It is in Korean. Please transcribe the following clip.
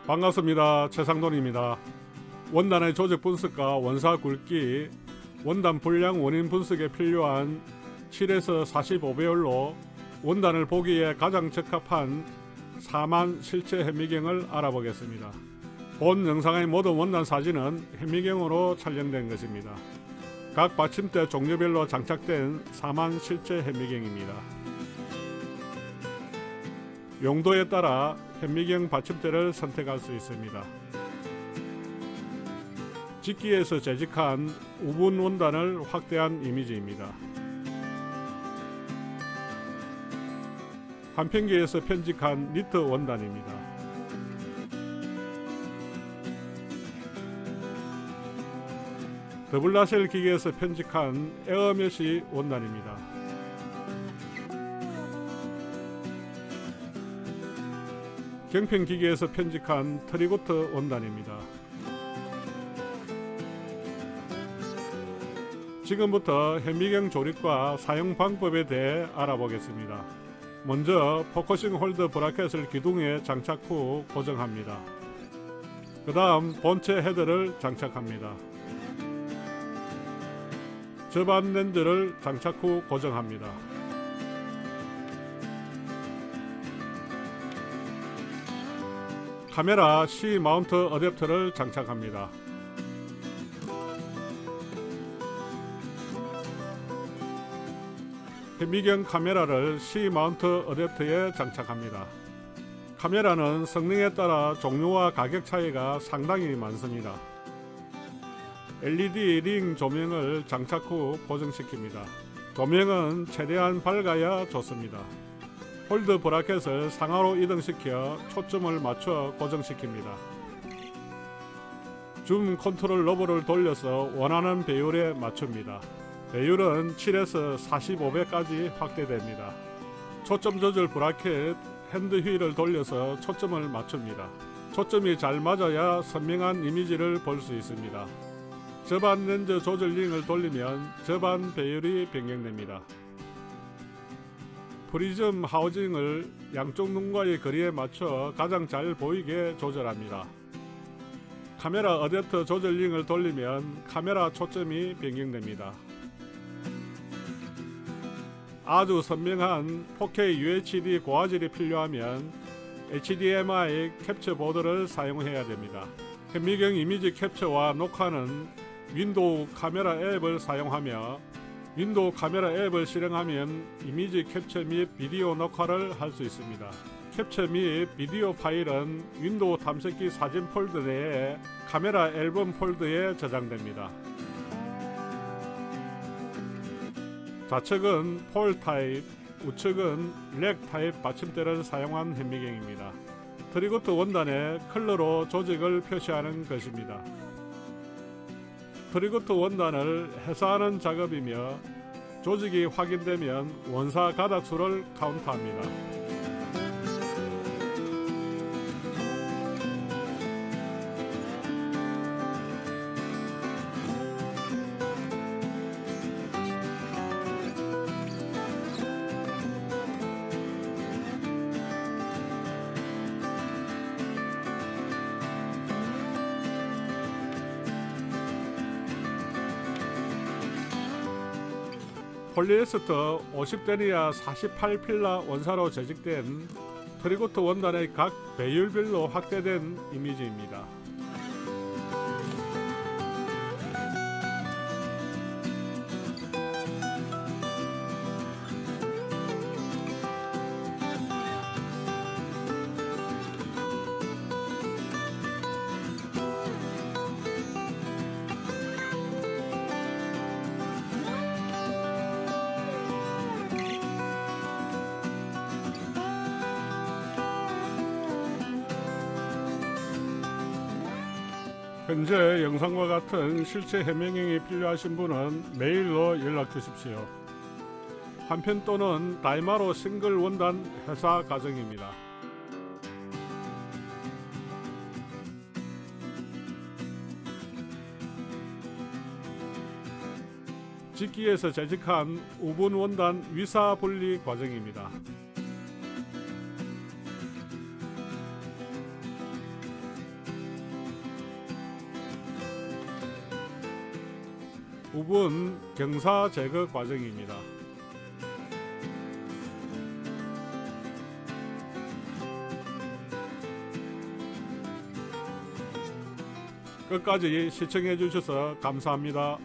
반갑습니다. 최상돈입니다. 원단의 조직 분석과 원사 굵기, 원단 불량 원인 분석에 필요한 7에서 45배율로 원단을 보기에 가장 적합한 4만 실체 현미경을 알아보겠습니다. 본 영상의 모든 원단 사진은 현미경으로 촬영된 것입니다. 각 받침대 종류별로 장착된 4만 실체 현미경입니다. 용도에 따라 현미경 받침대를 선택할 수 있습니다. 직기에서 재직한 우분 원단을 확대한 이미지입니다. 한편기에서 편직한 니트 원단입니다. 더블라셀 기계에서 편직한 에어메시 원단입니다. 경평 기계에서 편직한 트리고트 원단입니다. 지금부터 현미경 조립과 사용 방법에 대해 알아보겠습니다. 먼저 포커싱 홀더 브라켓을 기둥에 장착 후 고정합니다. 그 다음 본체 헤드를 장착합니다. 저반 렌즈를 장착 후 고정합니다. 카메라 C 마운트 어댑터를 장착합니다. 현미경 카메라를 C 마운트 어댑터에 장착합니다. 카메라는 성능에 따라 종류와 가격 차이가 상당히 많습니다. LED 링 조명을 장착 후 고정시킵니다. 조명은 최대한 밝아야 좋습니다. 홀드 브라켓을 상하로 이동시켜 초점을 맞춰 고정시킵니다. 줌 컨트롤 노브를 돌려서 원하는 배율에 맞춥니다. 배율은 7에서 45배까지 확대됩니다. 초점 조절 브라켓 핸드 휠을 돌려서 초점을 맞춥니다. 초점이 잘 맞아야 선명한 이미지를 볼 수 있습니다. 저반 렌즈 조절 링을 돌리면 저반 배율이 변경됩니다. 프리즘 하우징을 양쪽 눈과의 거리에 맞춰 가장 잘 보이게 조절합니다. 카메라 어댑터 조절 링을 돌리면 카메라 초점이 변경됩니다. 아주 선명한 4K UHD 고화질이 필요하면 HDMI 캡처 보드를 사용해야 됩니다. 현미경 이미지 캡처와 녹화는 윈도우 카메라 앱을 사용하며 윈도우 카메라 앱을 실행하면 이미지 캡처 및 비디오 녹화를 할 수 있습니다. 캡처 및 비디오 파일은 윈도우 탐색기 사진 폴더 내에 카메라 앨범 폴더에 저장됩니다. 좌측은 폴 타입, 우측은 렉 타입 받침대를 사용한 현미경입니다. 트리고트 원단에 컬러로 조직을 표시하는 것입니다. 트리고트 원단을 해사하는 작업이며 조직이 확인되면 원사 가닥수를 카운트합니다. 폴리에스터 50데니아 48필라 원사로 재직된 트리고트 원단의 각 배율별로 확대된 이미지입니다. 현재 영상과 같은 실체 현미경이 필요하신 분은 메일로 연락 주십시오. 한편 또는 다이마로 싱글 원단 회사 가정입니다. 직기에서 재직한 우분 원단 위사 분리 과정입니다. 。 과 。 정 。 이 。 니다. 。 이 。 이 。 이 。 이 。 이 。 이 。 이 。 이 。 이 。 이 。 이 。 이 。 이 。 이 。 이 。 이 。 이 。 이 。 이 이 직기에서 재직한 우분 원단 위사 분리 과정입니다. 부분 경사 제거 과정입니다. 끝까지 시청해 주셔서 감사합니다.